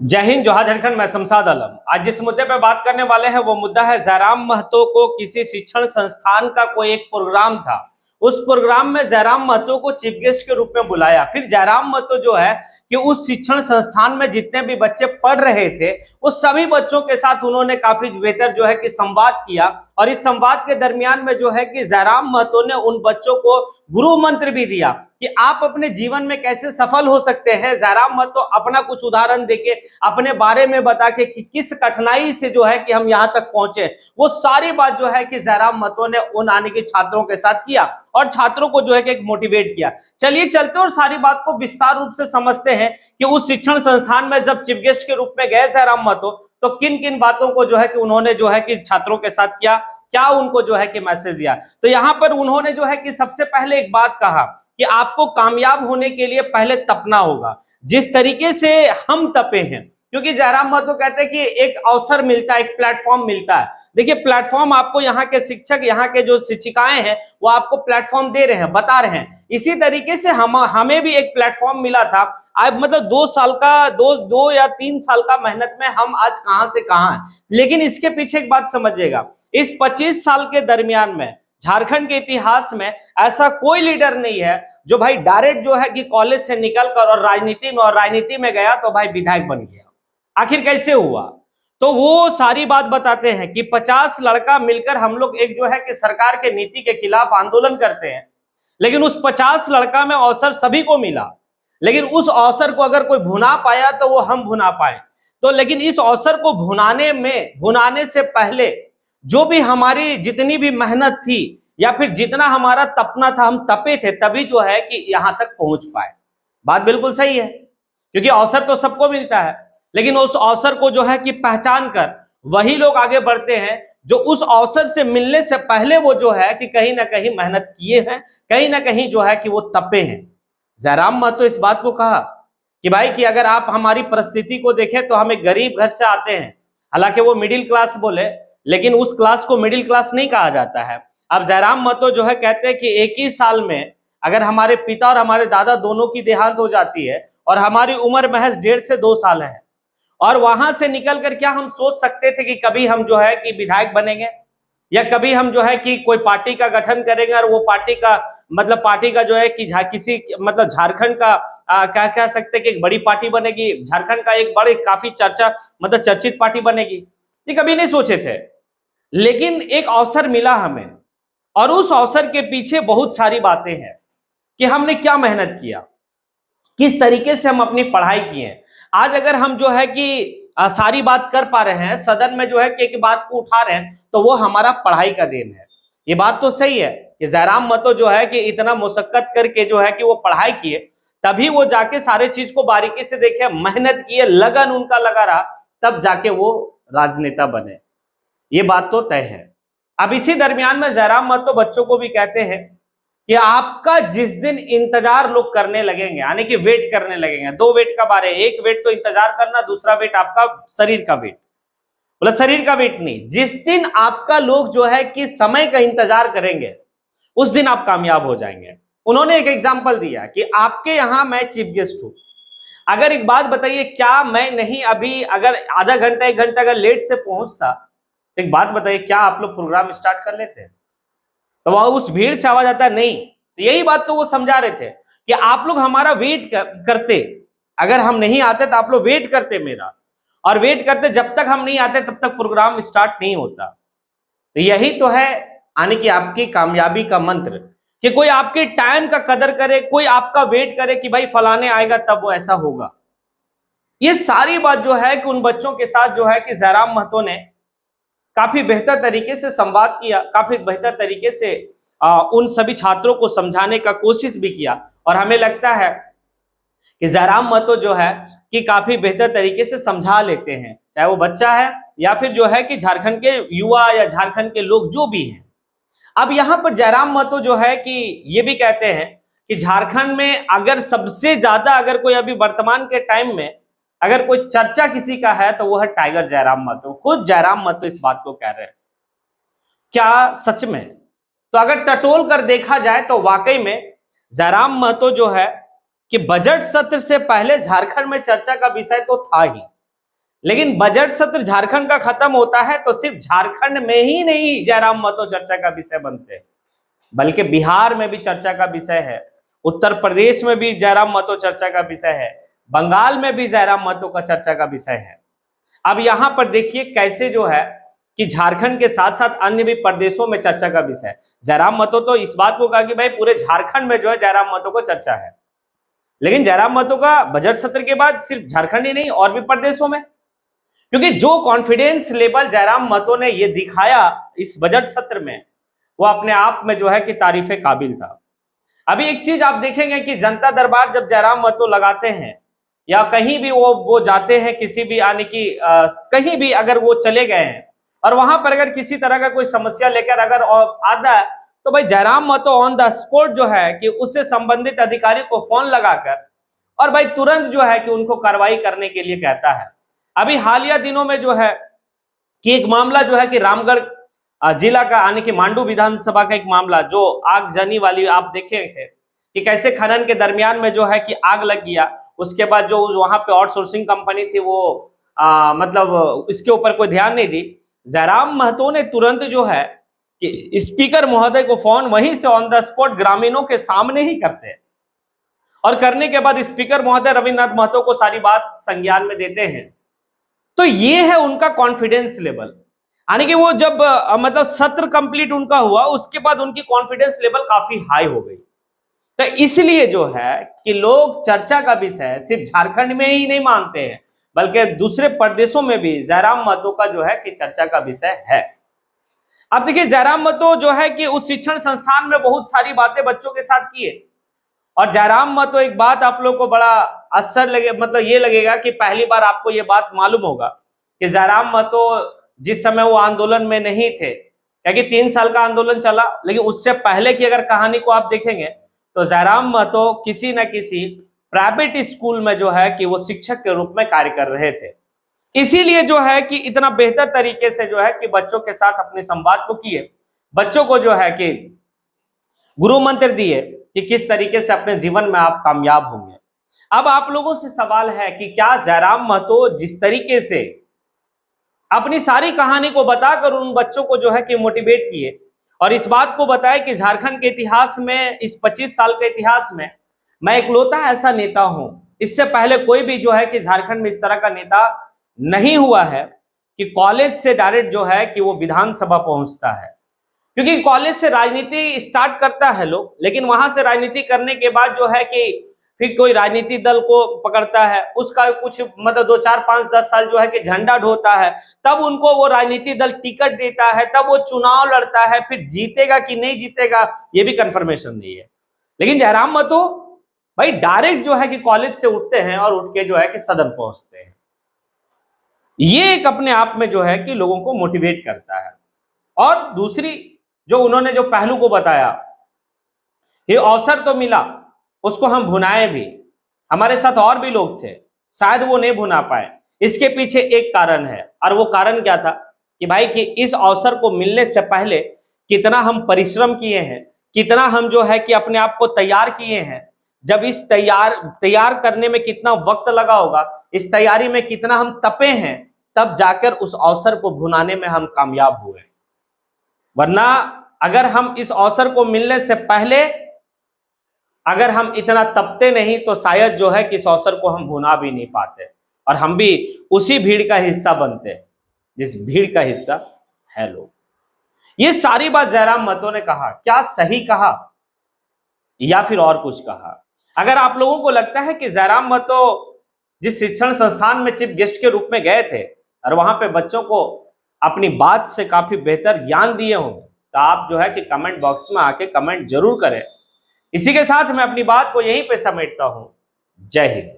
जय हिंद, जोहार झारखंड। मैं शमशाद आलम। आज जिस मुद्दे पर बात करने वाले हैं वो मुद्दा है जयराम महतो को किसी शिक्षण संस्थान का कोई एक प्रोग्राम था। उस प्रोग्राम में जयराम महतो को चीफ गेस्ट के रूप में बुलाया। फिर जयराम महतो जो है कि उस शिक्षण संस्थान में जितने भी बच्चे पढ़ रहे थे उस सभी बच्चों के साथ उन्होंने काफी बेहतर जो है कि संवाद किया। और इस संवाद के दरमियान में जो है कि जयराम महतो ने उन बच्चों को गुरु मंत्र भी दिया कि आप अपने जीवन में कैसे सफल हो सकते हैं। जयराम महतो अपना कुछ उदाहरण देके अपने बारे में बता के कि किस कठिनाई से जो है कि हम यहाँ तक पहुंचे, वो सारी बात जो है कि जयराम महतो ने उन आने के छात्रों के साथ किया और छात्रों को जो है कि एक मोटिवेट किया। चलिए चलते और सारी बात को विस्तार रूप से समझते हैं कि उस शिक्षण संस्थान में जब चीफ गेस्ट के रूप में गए जयराम महतो तो किन किन बातों को जो है कि उन्होंने जो है कि छात्रों के साथ किया, क्या उनको जो है कि मैसेज दिया। तो यहाँ पर उन्होंने जो है कि सबसे पहले एक बात कहा कि आपको कामयाब होने के लिए पहले तपना होगा। जिस तरीके से हम तपे हैं, क्योंकि जयराम महतो कहते हैं कि एक अवसर मिलता है, एक प्लेटफॉर्म मिलता है। देखिए प्लेटफॉर्म आपको यहाँ के शिक्षक, यहाँ के जो शिक्षिकाएं हैं वो आपको प्लेटफॉर्म दे रहे हैं, बता रहे हैं। इसी तरीके से हमें भी एक प्लेटफॉर्म मिला था। अब मतलब 2 साल का दो या 3 साल का मेहनत में हम आज कहां से कहां हैं। लेकिन इसके पीछे एक बात समझिएगा, इस 25 साल के दरमियान में झारखंड के इतिहास में ऐसा कोई लीडर नहीं है जो भाई डायरेक्ट जो है कि कॉलेज से निकलकर और राजनीति में गया तो भाई विधायक बन गया। आखिर कैसे हुआ? तो वो सारी बात बताते हैं कि 50 लड़का मिलकर हम लोग एक जो है कि सरकार के नीति के खिलाफ आंदोलन करते हैं। लेकिन उस 50 लड़का में अवसर सभी को मिला, लेकिन उस अवसर को अगर कोई भुना पाया तो वो हम भुना पाए। तो लेकिन इस अवसर को भुनाने से पहले जो भी हमारी जितनी भी मेहनत थी या फिर जितना हमारा तपना था, हम तपे थे, तभी जो है कि यहां तक पहुंच पाए। बात बिल्कुल सही है, क्योंकि अवसर तो सबको मिलता है, लेकिन उस अवसर को जो है कि पहचान कर वही लोग आगे बढ़ते हैं जो उस अवसर से मिलने से पहले वो जो है कि कहीं ना कहीं मेहनत किए हैं, कहीं ना कहीं जो है कि वो तपे हैं। जयराम महतो इस बात को कहा कि भाई कि अगर आप हमारी परिस्थिति को देखें तो हम एक गरीब घर से आते हैं। हालांकि वो मिडिल क्लास बोले, लेकिन उस क्लास को मिडिल क्लास नहीं कहा जाता है। अब जयराम महतो जो है कहते हैं कि एक ही साल में अगर हमारे पिता और हमारे दादा दोनों की देहांत हो जाती है और हमारी उम्र महज 1.5 से 2 साल है, और वहां से निकलकर क्या हम सोच सकते थे कि कभी हम जो है कि विधायक बनेंगे या कभी हम जो है कि कोई पार्टी का गठन करेंगे और वो पार्टी का जो है कि किसी मतलब झारखंड का क्या कह सकते कि एक बड़ी पार्टी बनेगी, झारखंड का एक बड़े काफी चर्चित पार्टी बनेगी। ये कभी नहीं सोचे थे, लेकिन एक अवसर मिला हमें और उस अवसर के पीछे बहुत सारी बातें हैं कि हमने क्या मेहनत किया, किस तरीके से हम अपनी पढ़ाई किए। आज अगर हम जो है कि सारी बात कर पा रहे हैं, सदन में जो है कि एक बात को उठा रहे हैं, तो वो हमारा पढ़ाई का देन है। ये बात तो सही है कि जयराम महतो जो है कि इतना मुशक्कत करके जो है कि वो पढ़ाई किए, तभी वो जाके सारे चीज को बारीकी से देखे, मेहनत किए, लगन उनका लगा रहा, तब जाके वो राजनेता बने। ये बात तो तय है। अब इसी दरमियान में जयराम महतो बच्चों को भी कहते हैं कि आपका जिस दिन इंतजार लोग करने लगेंगे, यानी कि वेट करने लगेंगे, 2 वेट का बारे, एक वेट तो इंतजार करना, दूसरा वेट आपका शरीर का वेट। बोला शरीर का वेट नहीं, जिस दिन आपका लोग जो है कि समय का इंतजार करेंगे उस दिन आप कामयाब हो जाएंगे। उन्होंने एक एग्जाम्पल दिया कि आपके यहां मैं चीफ गेस्ट हूं, अगर एक बात बताइए, क्या मैं नहीं अभी अगर आधा घंटा 1 घंटा अगर लेट से पहुंचता, एक बात बताइए, क्या आप लोग प्रोग्राम स्टार्ट कर लेते हैं? तो वह उस भीड़ से आवाज आता नहीं। तो यही बात तो वो समझा रहे थे कि आप लोग हमारा वेट करते, अगर हम नहीं आते तो आप लोग वेट करते मेरा, और वेट करते, जब तक हम नहीं आते तब तक प्रोग्राम स्टार्ट नहीं होता। तो यही तो है यानी कि आपकी कामयाबी का मंत्र, कि कोई आपके टाइम का कदर करे, कोई आपका वेट करे कि भाई फलाने आएगा तब वो ऐसा होगा। ये सारी बात जो है कि उन बच्चों के साथ जो है कि जयराम महतो ने काफी बेहतर तरीके से संवाद किया, काफी बेहतर तरीके से उन सभी छात्रों को समझाने का कोशिश भी किया। और हमें लगता है कि जयराम महतो जो है कि काफी बेहतर तरीके से समझा लेते हैं, चाहे वो बच्चा है या फिर जो है कि झारखंड के युवा या झारखंड के लोग जो भी हैं। अब यहाँ पर जयराम महतो जो है कि ये भी कहते हैं कि झारखंड में अगर सबसे ज्यादा अगर कोई अभी वर्तमान के टाइम में अगर कोई चर्चा किसी का है तो वो है टाइगर जयराम महतो। खुद जयराम महतो इस बात को कह रहे हैं। क्या सच में? तो अगर टटोल कर देखा जाए तो वाकई में जयराम महतो जो है कि बजट सत्र से पहले झारखंड में चर्चा का विषय तो था ही। लेकिन बजट सत्र झारखंड का खत्म होता है तो सिर्फ झारखंड में ही नहीं जयराम महतो चर्चा का विषय बनते हैं, बल्कि बिहार में भी चर्चा का विषय है, उत्तर प्रदेश में भी जयराम महतो चर्चा का विषय है, बंगाल में भी जयराम महतो का चर्चा का विषय है। अब यहां पर देखिए कैसे जो है कि झारखंड के साथ साथ अन्य भी प्रदेशों में चर्चा का विषय है। जयराम महतो तो इस बात को कहा कि भाई पूरे झारखंड में जो है जयराम महतो को चर्चा है, लेकिन जयराम महतो का बजट सत्र के बाद सिर्फ झारखंड ही नहीं और भी प्रदेशों में, क्योंकि जो कॉन्फिडेंस लेवल जयराम महतो ने ये दिखाया इस बजट सत्र में वो अपने आप में जो है कि तारीफे काबिल था। अभी एक चीज आप देखेंगे कि जनता दरबार जब जयराम महतो लगाते हैं या कहीं भी वो जाते हैं, किसी भी यानी कि कहीं भी अगर वो चले गए हैं और वहां पर अगर किसी तरह का कोई समस्या लेकर अगर आता है तो भाई Jairam Mahto on the spot जो है कि उससे संबंधित अधिकारी को फोन लगाकर और भाई तुरंत जो है कि उनको कार्रवाई करने के लिए कहता है। अभी हालिया दिनों में जो है कि एक मामला जो है कि रामगढ़ जिला का यानी कि मांडू विधानसभा का एक मामला जो आगजनी वाली आप देखे थे कि कैसे खनन के दरमियान में जो है कि आग लग गया, उसके बाद जो वहां पे आउटसोर्सिंग कंपनी थी वो मतलब इसके ऊपर कोई ध्यान नहीं दी। जयराम महतो ने तुरंत जो है कि स्पीकर महोदय को फोन वहीं से ऑन द स्पॉट ग्रामीणों के सामने ही करते हैं और करने के बाद स्पीकर महोदय रविन्द्रनाथ महतो को सारी बात संज्ञान में देते हैं। तो ये है उनका कॉन्फिडेंस लेवल, यानी कि वो जब मतलब सत्र कंप्लीट उनका हुआ उसके बाद उनकी कॉन्फिडेंस लेवल काफी हाई हो गई। तो इसलिए जो है कि लोग चर्चा का विषय सिर्फ झारखंड में ही नहीं मानते हैं बल्कि दूसरे प्रदेशों में भी जयराम महतो का जो है कि चर्चा का विषय है। अब देखिए जयराम महतो जो है कि उस शिक्षण संस्थान में बहुत सारी बातें बच्चों के साथ किए और जयराम महतो एक बात आप लोग को बड़ा असर लगे, मतलब ये लगेगा कि पहली बार आपको ये बात मालूम होगा कि जयराम महतो जिस समय वो आंदोलन में नहीं थे, क्योंकि 3 साल का आंदोलन चला, लेकिन उससे पहले की अगर कहानी को आप देखेंगे तो जयराम महतो किसी न किसी प्राइवेट स्कूल में जो है कि वो शिक्षक के रूप में कार्य कर रहे थे। इसीलिए जो है कि इतना बेहतर तरीके से जो है कि बच्चों के साथ अपने संवाद को किए, बच्चों को जो है कि गुरु मंत्र दिए कि किस तरीके से अपने जीवन में आप कामयाब होंगे। अब आप लोगों से सवाल है कि क्या जयराम महतो जिस तरीके से अपनी सारी कहानी को बताकर उन बच्चों को जो है कि मोटिवेट किए और इस बात को बताए कि झारखंड के इतिहास में, इस 25 साल के इतिहास में मैं इकलौता ऐसा नेता हूं, इससे पहले कोई भी जो है कि झारखंड में इस तरह का नेता नहीं हुआ है कि कॉलेज से डायरेक्ट जो है कि वो विधानसभा पहुंचता है। क्योंकि कॉलेज से राजनीति स्टार्ट करता है लोग, लेकिन वहां से राजनीति करने के बाद जो है कि फिर कोई राजनीतिक दल को पकड़ता है, उसका कुछ मतलब 2, 4, 5, 10 साल जो है कि झंडा ढोता है, तब उनको वो राजनीतिक दल टिकट देता है, तब वो चुनाव लड़ता है, फिर जीतेगा कि नहीं जीतेगा ये भी कंफर्मेशन नहीं है। लेकिन जयराम महतो भाई डायरेक्ट जो है कि कॉलेज से उठते हैं और उठ के जो है कि सदन पहुंचते हैं। ये एक अपने आप में जो है कि लोगों को मोटिवेट करता है। और दूसरी जो उन्होंने जो पहलू को बताया, ये अवसर तो मिला, उसको हम भुनाए भी, हमारे साथ और भी लोग थे, शायद वो नहीं भुना पाए। इसके पीछे एक कारण है, और वो कारण क्या था कि भाई कि इस अवसर को मिलने से पहले कितना हम परिश्रम किए हैं, कितना हम जो है कि अपने आप को तैयार किए हैं, जब इस तैयार करने में कितना वक्त लगा होगा, इस तैयारी में कितना हम तपे हैं, तब जाकर उस अवसर को भुनाने में हम कामयाब हुए। वरना अगर हम इस अवसर को मिलने से पहले अगर हम इतना तपते नहीं तो शायद जो है कि इस अवसर को हम भुना भी नहीं पाते और हम भी उसी भीड़ का हिस्सा बनते जिस भीड़ का हिस्सा है लोग। ये सारी बात जयराम महतो ने कहा, क्या सही कहा या फिर और कुछ कहा? अगर आप लोगों को लगता है कि जयराम महतो जिस शिक्षण संस्थान में चीफ गेस्ट के रूप में गए थे और वहां पे बच्चों को अपनी बात से काफी बेहतर ज्ञान दिए होंगे, तो आप जो है कि कमेंट बॉक्स में आके कमेंट जरूर करें। इसी के साथ मैं अपनी बात को यहीं पे समेटता हूं। जय हिंद।